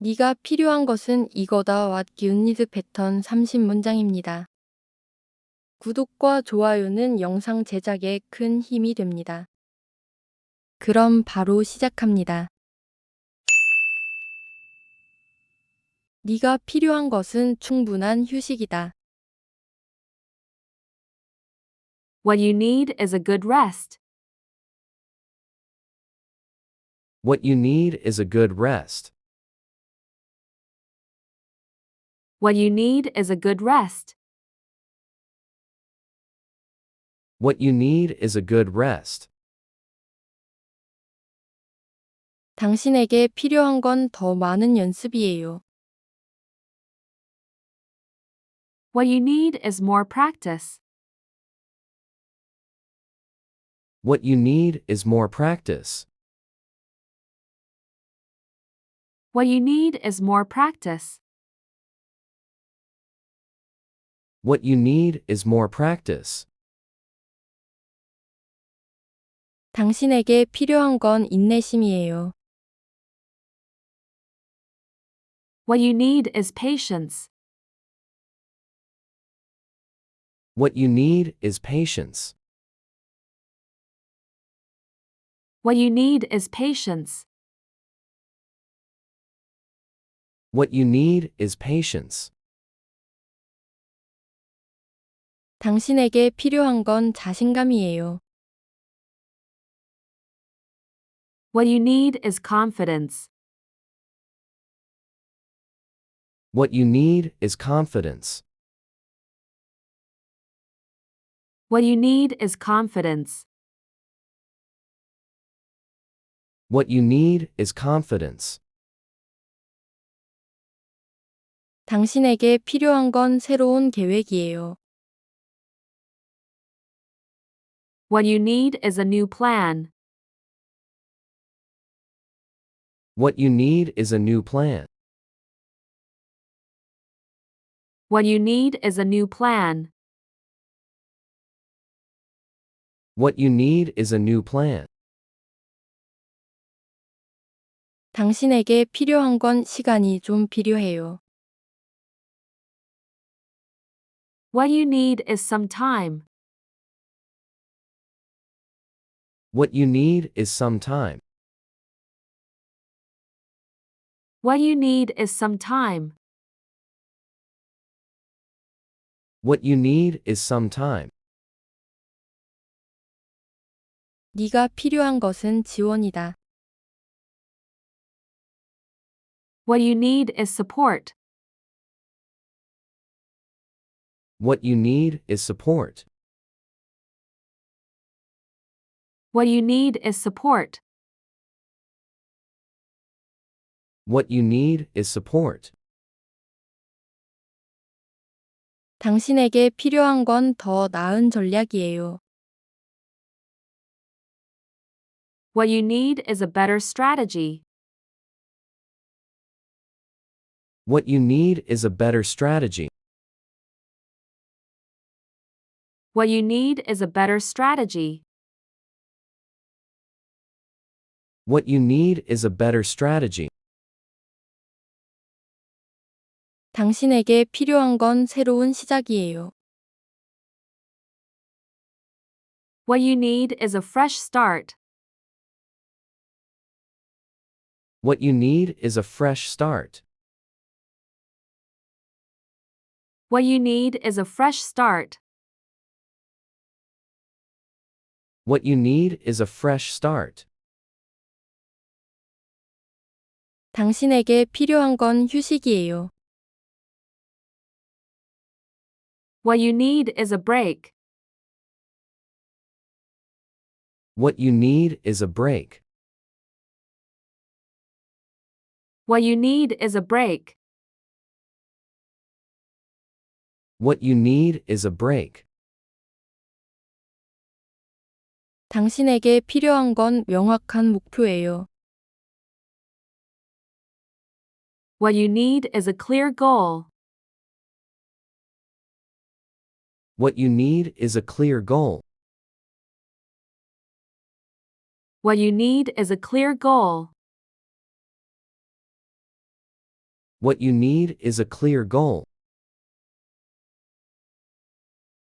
네가 필요한 것은 이거다. What you need 패턴 30문장입니다. 구독과 좋아요는 영상 제작에 큰 힘이 됩니다. 그럼 바로 시작합니다. 네가 필요한 것은 충분한 휴식이다. What you need is a good rest. What you need is a good rest. What you need is a good rest. What you need is a good rest. 당신에게 필요한 건 더 많은 연습이에요. What you need is more practice. What you need is more practice. What you need is more practice. What you need is more practice. 당신에게 필요한 건 인내심이에요. What you need is patience. What you need is patience. What you need is patience. What you need is patience. 당신에게 필요한 건 자신감이에요. What you need is confidence. What you need is confidence. What you need is confidence. What you need is confidence. 당신에게 필요한 건 새로운 계획이에요. What you need is a new plan. What you need is a new plan. What you need is a new plan. What you need is a new plan. 당신에게 필요한 건 시간이 좀 필요해요. What you need is some time. What you need is some time. What you need is some time. What you need is some time. 네가 필요한 것은 지원이다. What you need is support. What you need is support. What you need is support. What you need is support. 당신에게 필요한 건 더 나은 전략이에요. What you need is a better strategy. What you need is a better strategy. What you need is a better strategy. What you need is a better strategy. 당신에게 필요한 건 새로운 시작이에요. What you need is a fresh start. What you need is a fresh start. What you need is a fresh start. What you need is a fresh start. 당신에게 필요한 건 휴식이에요. What you need is a break. What you need is a break. What you need is a break. What you need is a break. 당신에게 필요한 건 명확한 목표예요. What you need is a clear goal. What you need is a clear goal. What you need is a clear goal. What you need is a clear goal.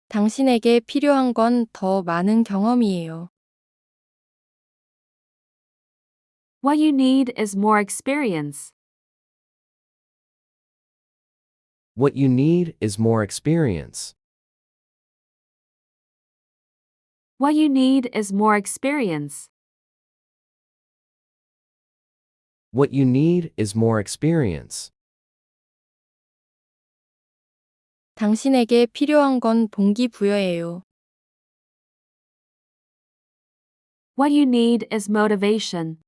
당신에게 필요한 건 더 많은 경험이에요. What you need is more experience. What you need is more experience. What you need is more experience. What you need is more experience. 당신에게 필요한 건 동기부여예요. What you need is motivation.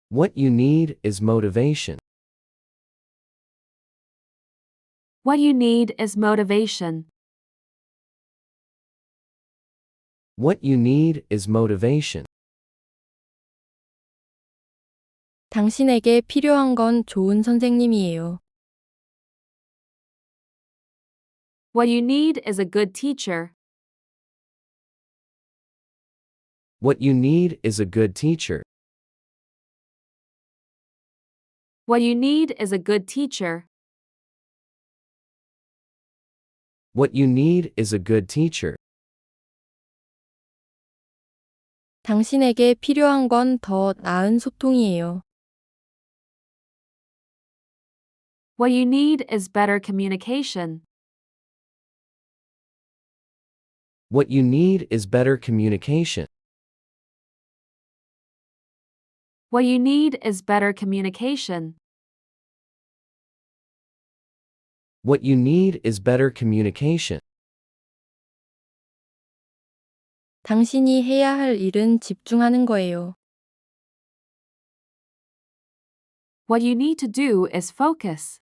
What you need is motivation. What you need is motivation. What you need is motivation. 당신에게 필요한 건 좋은 선생님이에요. What you need is a good teacher. What you need is a good teacher. What you need is a good teacher. What you need is a good teacher. 당신에게 필요한 건 더 나은 소통이에요. What you need is better communication. What you need is better communication. What you need is better communication. What you need is better communication. 당신이 해야 할 일은 집중하는 거예요. What you need to do is focus.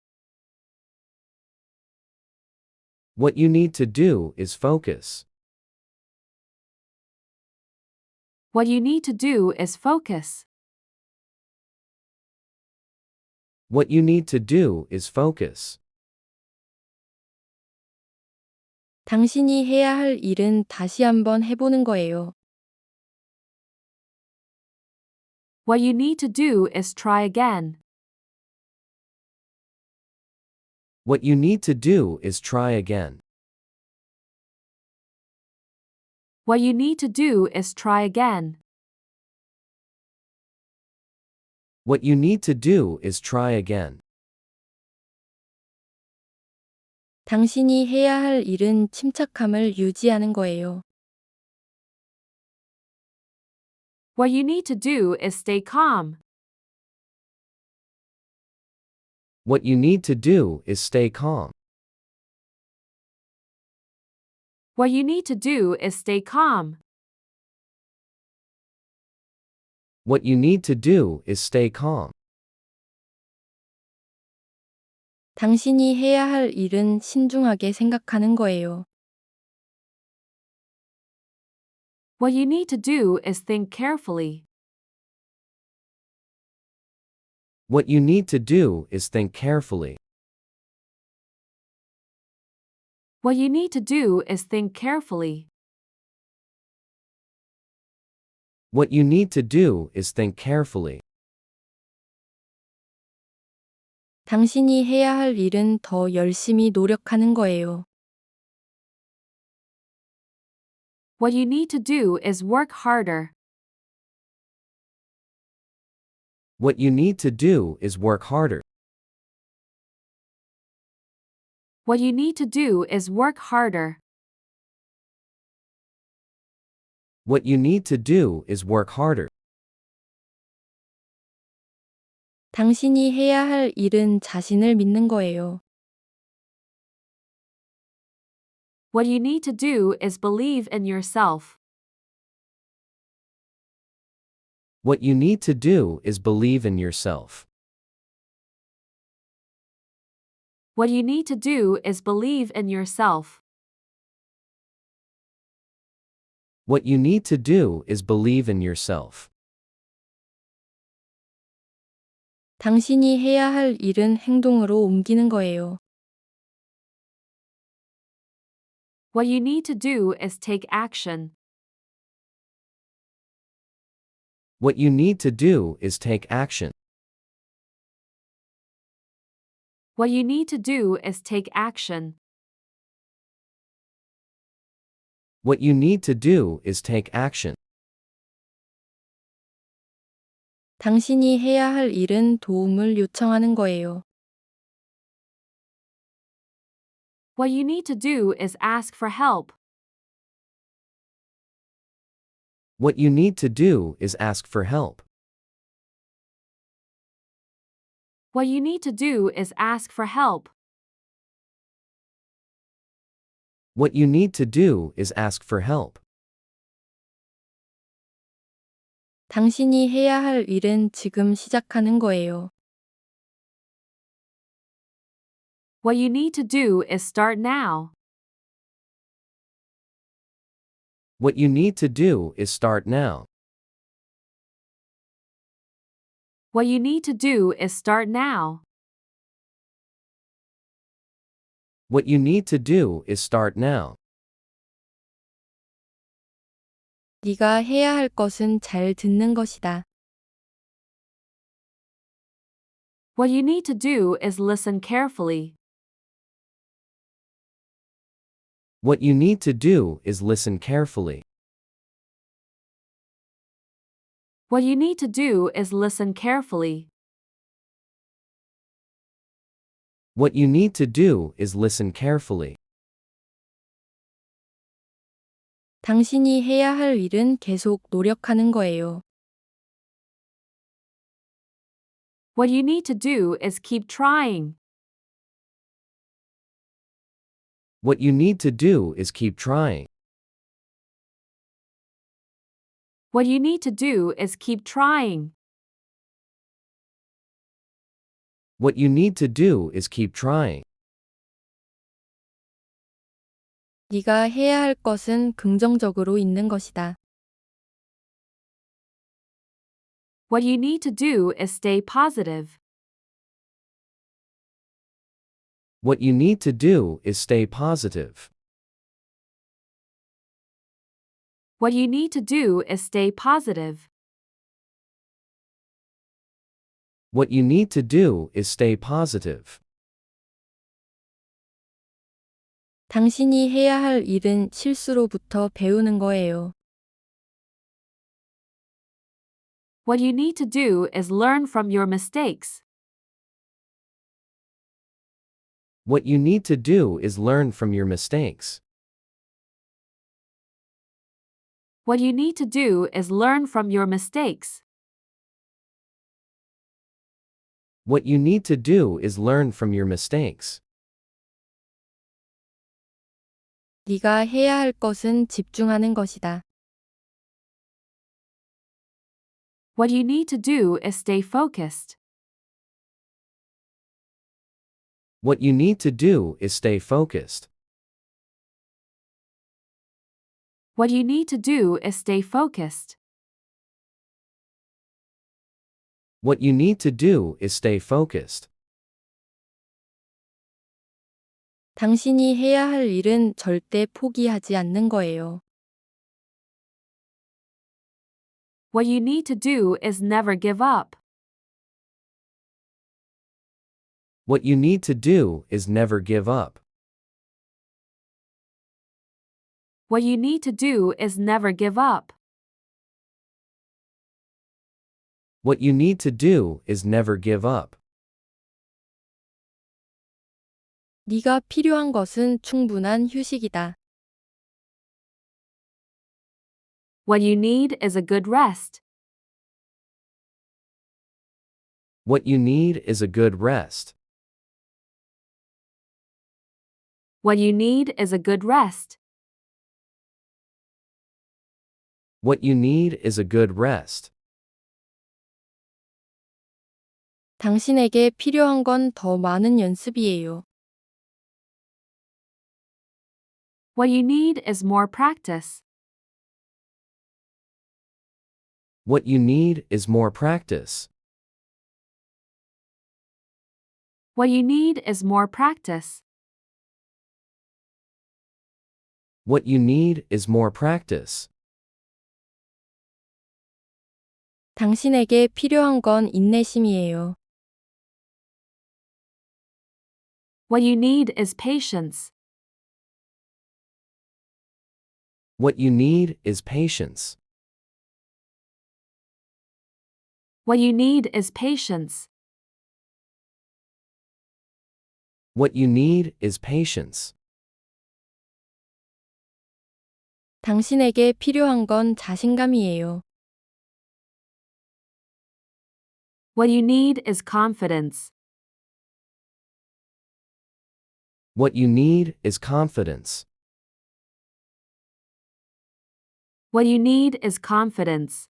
What you need to do is focus. What you need to do is focus. What you need to do is focus. 당신이 해야 할 일은 다시 한번 해보는 거예요. What you need to do is try again. What you need to do is try again. What you need to do is try again. What you need to do is try again. 당신이 해야 할 일은 침착함을 유지하는 거예요. What you need to do is stay calm. What you need to do is stay calm. What you need to do is stay calm. What you need to do is stay calm. 당신이 해야 할 일은 신중하게 생각하는 거예요. What you need to do is think carefully. What you need to do is think carefully. What you need to do is think carefully. What you need to do is think carefully. 당신이 해야 할 일은 더 열심히 노력하는 거예요. What you need to do is work harder. What you need to do is work harder. What you need to do is work harder. What you need to do is work harder. 당신이 해야 할 일은 자신을 믿는 거예요. What you need to do is believe in yourself. What you need to do is believe in yourself. What you need to do is believe in yourself. What you need to do is believe in yourself. 당신이 해야 할 일은 행동으로 옮기는 거예요. What you need to do is take action. What you need to do is take action. What you need to do is take action. What you need to do is take action. 당신이 해야 할 일은 도움을 요청하는 거예요. What you need to do is ask for help. What you need to do is ask for help. What you need to do is ask for help. What you need to do is ask for help. 당신이 해야 할 일은 지금 시작하는 거예요. What you need to do is start now. What you need to do is start now. What you need to do is start now. What you need to do is start now. 네가 해야 할 것은 잘 듣는 것이다. What you need to do is listen carefully. What you need to do is listen carefully. What you need to do is listen carefully. What you need to do is listen carefully. 당신이 해야 할 일은 계속 노력하는 거예요. What you need to do is keep trying. What you need to do is keep trying. What you need to do is keep trying. What you need to do is keep trying. 네가 해야 할 것은 긍정적으로 있는 것이다. What you need to do is stay positive. What you need to do is stay positive. What you need to do is stay positive. What you need to do is stay positive. 당신이 해야 할 일은 실수로부터 배우는 거예요. What you need to do is learn from your mistakes. What you need to do is learn from your mistakes. What you need to do is learn from your mistakes. What you need to do is learn from your mistakes. 네가 해야 할 것은 집중하는 것이다. What you need to do is stay focused. What you need to do is stay focused. What you need to do is stay focused. What you need to do is stay focused. 당신이 해야 할 일은 절대 포기하지 않는 거예요. What you need to do is never give up. What you need to do is never give up. What you need to do is never give up. What you need to do is never give up. 네가 필요한 것은 충분한 휴식이다. What you need is a good rest. What you need is a good rest. What you need is a good rest. What you need is a good rest. 당신에게 필요한 건 더 많은 연습이에요. What you need is more practice. What you need is more practice. What you need is more practice. What you need is more practice. 당신에게 필요한 건 인내심이에요. What you need is patience. What you need is patience. What you need is patience. What you need is patience. 당신에게 필요한 건 자신감이에요. What you need is confidence. What you need is confidence. What you need is confidence.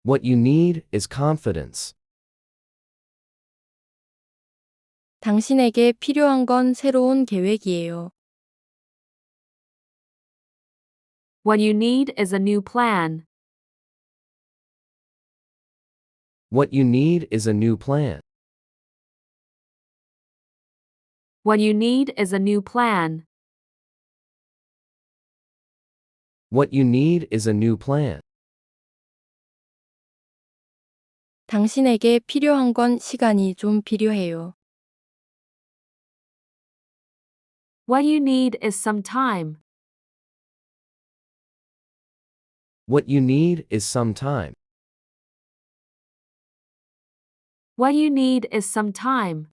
What you need is confidence. 당신에게 필요한 건 새로운 계획이에요. What you need is a new plan. What you need is a new plan. What you need is a new plan. What you need is a new plan. 당신에게 필요한 건 시간이 좀 필요해요. What you need is some time. What you need is some time. What you need is some time.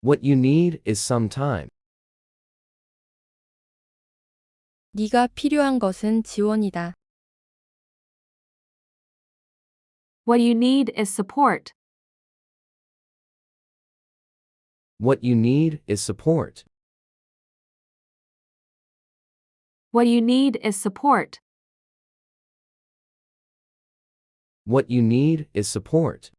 What you need is some time. 네가 필요한 것은 지원이다. What you need is support. What you need is support. What you need is support. What you need is support.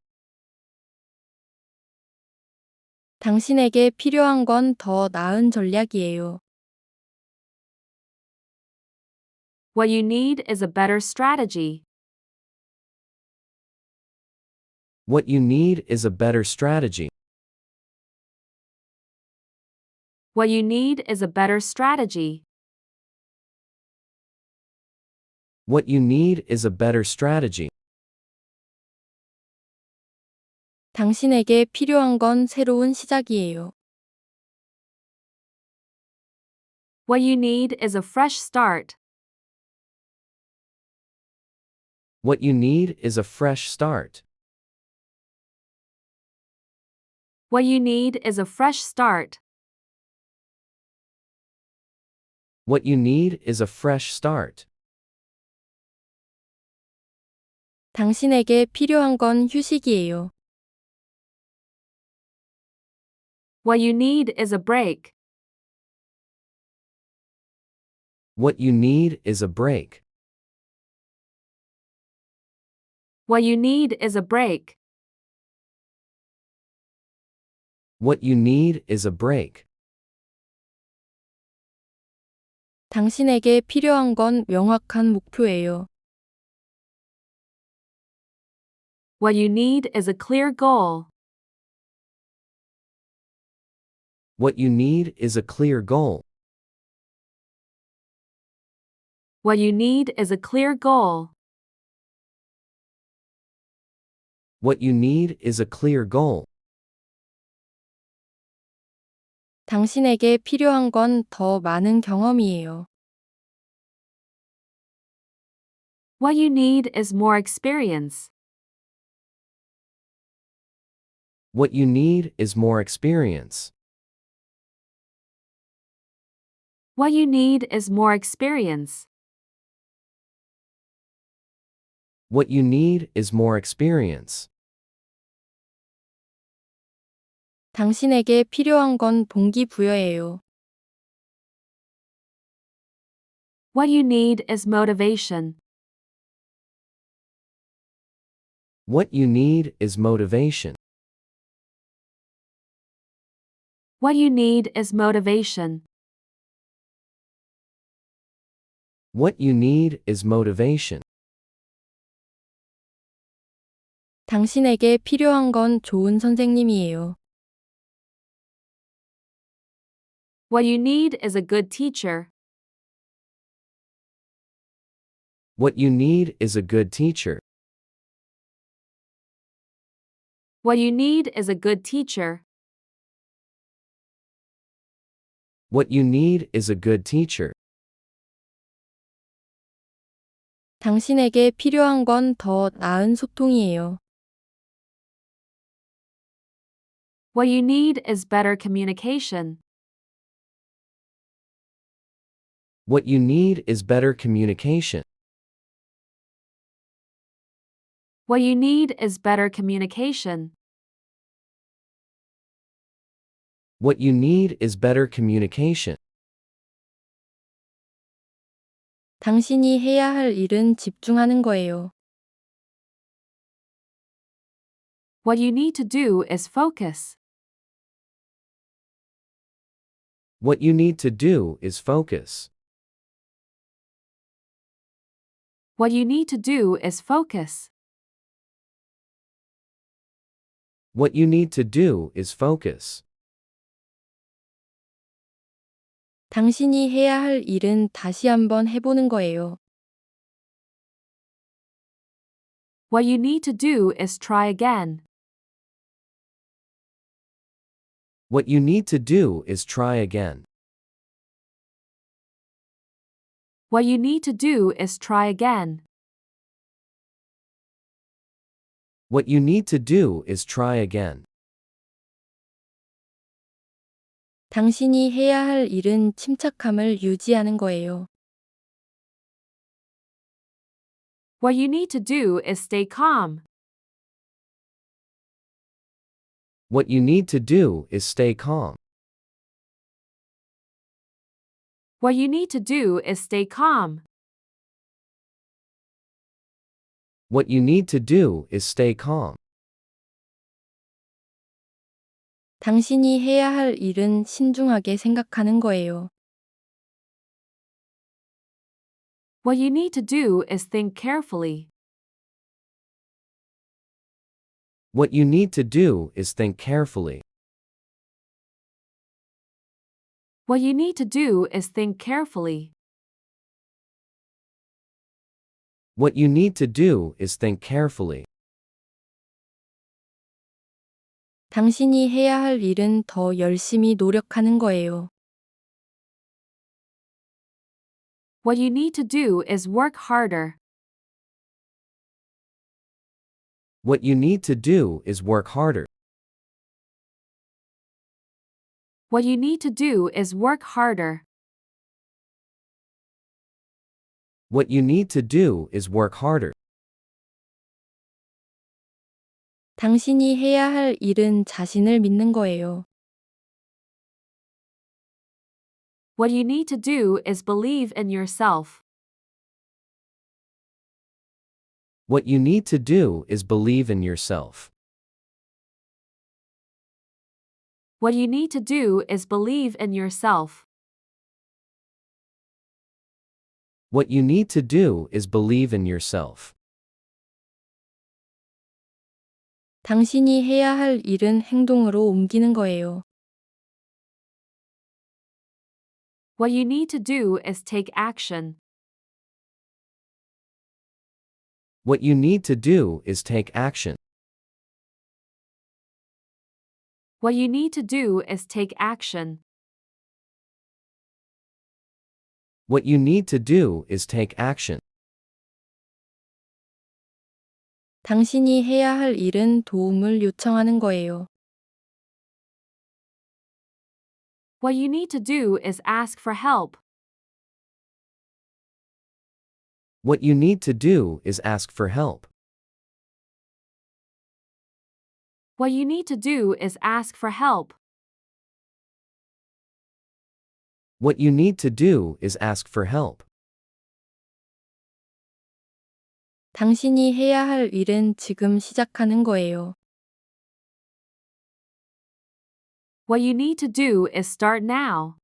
당신에게 필요한 건 더 나은 전략이에요. What you need is a better strategy. What you need is a better strategy. What you need is a better strategy. What you need is a better strategy. 당신에게 필요한 건 새로운 시작이에요. What you need is a fresh start. What you need is a fresh start. What you need is a fresh start. What you need is a fresh start. 당신에게 필요한 건 휴식이에요. What you need is a break. What you need is a break. What you need is a break. What you need is a break. 당신에게 필요한 건 명확한 목표예요. What you need is a clear goal. What you need is a clear goal. What you need is a clear goal. What you need is a clear goal. 당신에게 필요한 건 더 많은 경험이에요. What you need is more experience. What you need is more experience. What you need is more experience. What you need is more experience. 당신에게 필요한 건 동기부여예요. What you need is motivation. What you need is motivation. What you need is motivation. What you need is motivation. 당신에게 필요한 건 좋은 선생님이에요. What you need is a good teacher. What you need is a good teacher. What you need is a good teacher. What you need is a good teacher. 당신에게 필요한 건 더 나은 소통이에요. What you need is better communication. What you need is better communication. What you need is better communication. What you need is better communication. 당신이 해야 할 일은 집중하는 거예요. What you need to do is focus. What you need to do is focus. What you need to do is focus. What you need to do is focus. 당신이 해야 할 일은 다시 한번 해보는 거예요. What you need to do is try again. What you need to do is try again. What you need to do is try again. What you need to do is try again. 당신이 해야 할 일은 침착함을 유지하는 거예요. What you need to do is stay calm. What you need to do is stay calm. What you need to do is stay calm. What you need to do is stay calm. 당신이 해야 할 일은 신중하게 생각하는 거예요. What you need to do is think carefully. What you need to do is think carefully. What you need to do is think carefully. What you need to do is think carefully. 당신이 해야 할 일은 더 열심히 노력하는 거예요. What you need to do is work harder. What you need to do is work harder. What you need to do is work harder. What you need to do is work harder. 당신이 해야 할 일은 자신을 믿는 거예요. What you need to do is believe in yourself. What you need to do is believe in yourself. What you need to do is believe in yourself. What you need to do is believe in yourself. 당신이 해야 할 일은 행동으로 옮기는 거예요. What you need to do is take action. What you need to do is take action. What you need to do is take action. What you need to do is take action. 당신이 해야 할 일은 도움을 요청하는 거예요. What you need to do is ask for help. What you need to do is ask for help. What you need to do is ask for help. What you need to do is ask for help. 당신이 해야 할 일은 지금 시작하는 거예요. What you need to do is start now.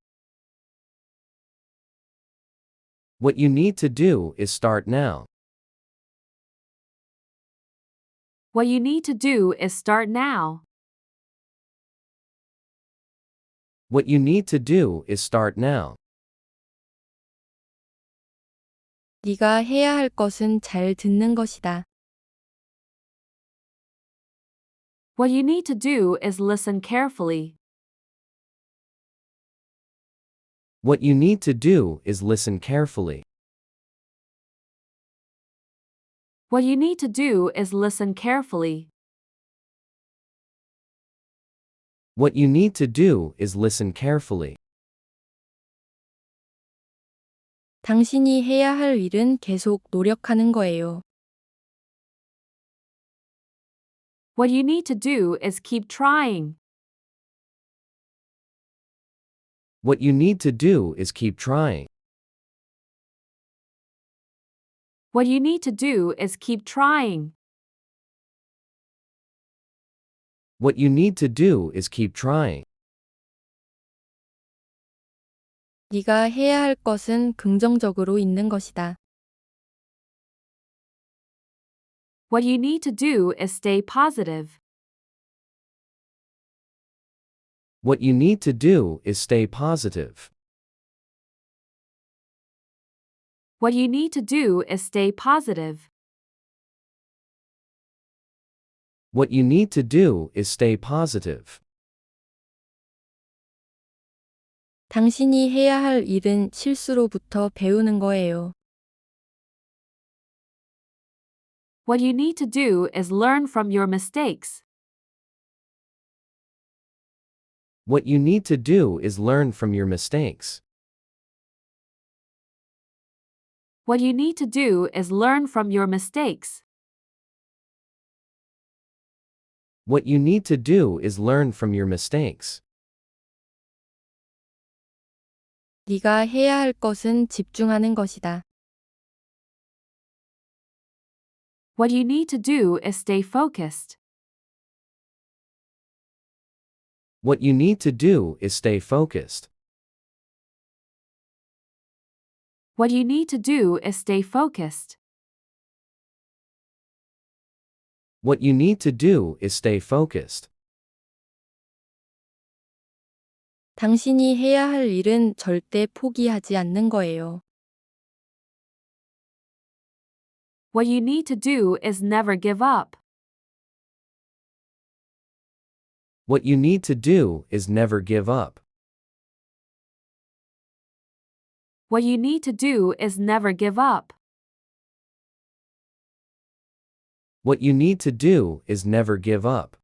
What you need to do is start now. What you need to do is start now. What you need to do is start now. 네가 해야 할 것은 잘 듣는 것이다. What you need to do is listen carefully. What you need to do is listen carefully. What you need to do is listen carefully. What you need to do is listen carefully. 당신이 해야 할 일은 계속 노력하는 거예요. What you need to do is keep trying. What you need to do is keep trying. What you need to do is keep trying. What you need to do is keep trying. 네가 해야 할 것은 긍정적으로 있는 것이다. What you need to do is stay positive. What you need to do is stay positive. What you need to do is stay positive. What you need to do is stay positive. 당신이 해야 할 일은 실수로부터 배우는 거예요. What you need to do is learn from your mistakes. What you need to do is learn from your mistakes. What you need to do is learn from your mistakes. What you need to do is learn from your mistakes. 네가 해야 할 것은 집중하는 것이다. What you need to do is stay focused. What you need to do is stay focused. What you need to do is stay focused. What you need to do is stay focused. 당신이 해야 할 일은 절대 포기하지 않는 거예요. What you need to do is never give up. What you need to do is never give up. What you need to do is never give up. What you need to do is never give up.